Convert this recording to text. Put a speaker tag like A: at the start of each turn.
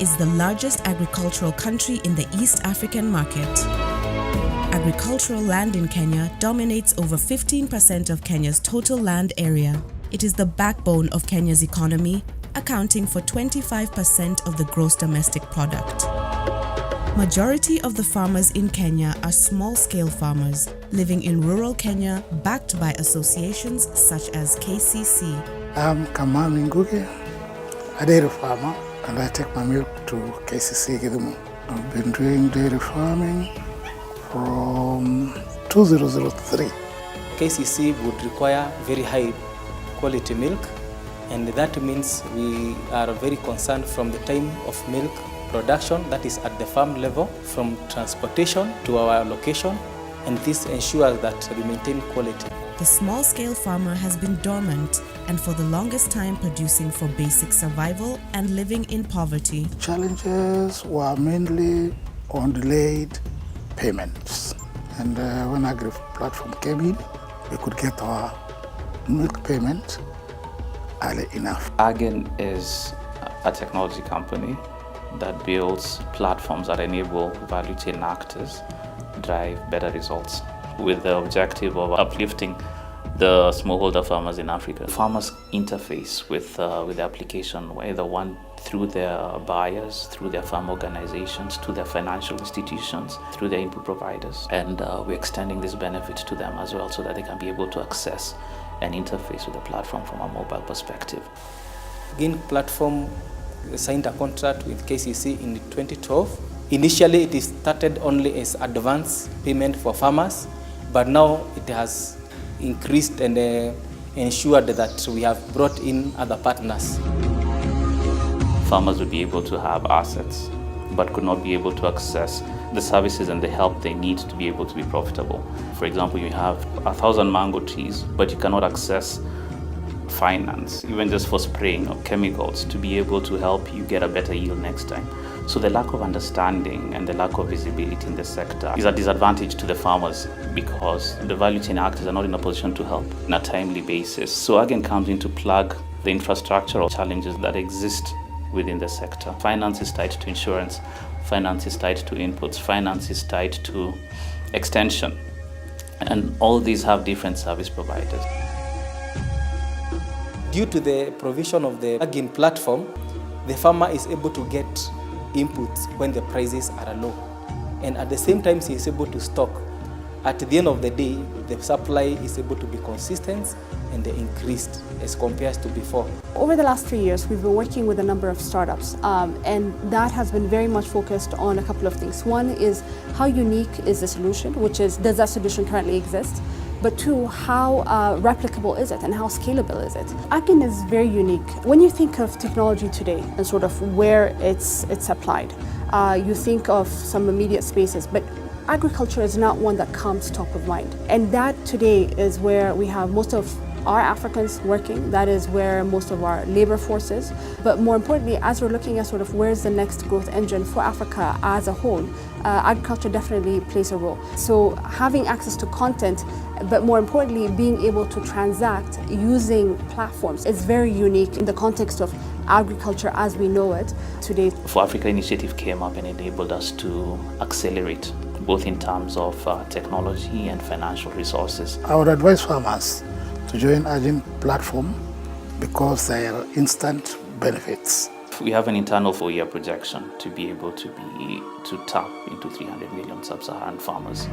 A: is the largest agricultural country in the East African market. Agricultural land in Kenya dominates over 15% of Kenya's total land area. It is the backbone of Kenya's economy, accounting for 25% of the gross domestic product. Majority of the farmers in Kenya are small-scale farmers living in rural Kenya, backed by associations such as KCC.
B: I'm Kamami Ngugi, a dairy farmer, and I take my milk to KCC Gidumu. I've been doing dairy farming from 2003.
C: KCC would require very high quality milk, and that means we are very concerned from the time of milk production, that is at the farm level, from transportation to our location, and this ensures that we maintain quality.
A: The small-scale farmer has been dormant and for the longest time producing for basic survival and living in poverty.
B: Challenges were mainly on delayed payments, and when Agri platform came in, we could get our milk payment early enough.
D: AGIN is a technology company that builds platforms that enable value chain actors drive better results with the objective of uplifting the smallholder farmers in Africa. Farmers interface with the application, either one through their buyers, through their farm organizations, to their financial institutions, through their input providers, and we're extending this benefit to them as well so that they can be able to access and interface with the platform from a mobile perspective.
C: AGIN platform signed a contract with KCC in 2012. Initially, it started only as advance payment for farmers, but now it has increased and ensured that we have brought in other partners.
D: Farmers would be able to have assets, but could not be able to access the services and the help they need to be able to be profitable. For example, you have 1,000 mango trees, but you cannot access finance, even just for spraying of chemicals, to be able to help you get a better yield next time. So the lack of understanding and the lack of visibility in the sector is a disadvantage to the farmers because the value chain actors are not in a position to help on a timely basis. So AGIN comes in to plug the infrastructural challenges that exist within the sector. Finance is tied to insurance, finance is tied to inputs, finance is tied to extension, and all these have different service providers.
C: Due to the provision of the AGIN platform, the farmer is able to get inputs when the prices are low, and at the same time he is able to stock. At the end of the day, the supply is able to be consistent and increased as compared to before.
E: Over the last 3 years, we've been working with a number of startups, and that has been very much focused on a couple of things. One is how unique is the solution, which is, does that solution currently exist? But two, how replicable is it and how scalable is it? AGIN is very unique. When you think of technology today and sort of where it's applied, you think of some immediate spaces, but agriculture is not one that comes top of mind. And that today is where we have most of our Africans working. That is where most of our labor force is. But more importantly, as we're looking at sort of where's the next growth engine for Africa as a whole, agriculture definitely plays a role. So having access to content, but more importantly, being able to transact using platforms is very unique in the context of agriculture as we know it today.
D: For Africa Initiative came up and enabled us to accelerate, both in terms of technology and financial resources.
B: I would advise farmers to join AGIN platform because there are instant benefits.
D: We have an internal 4-year projection to be able to tap into 300 million sub-Saharan farmers.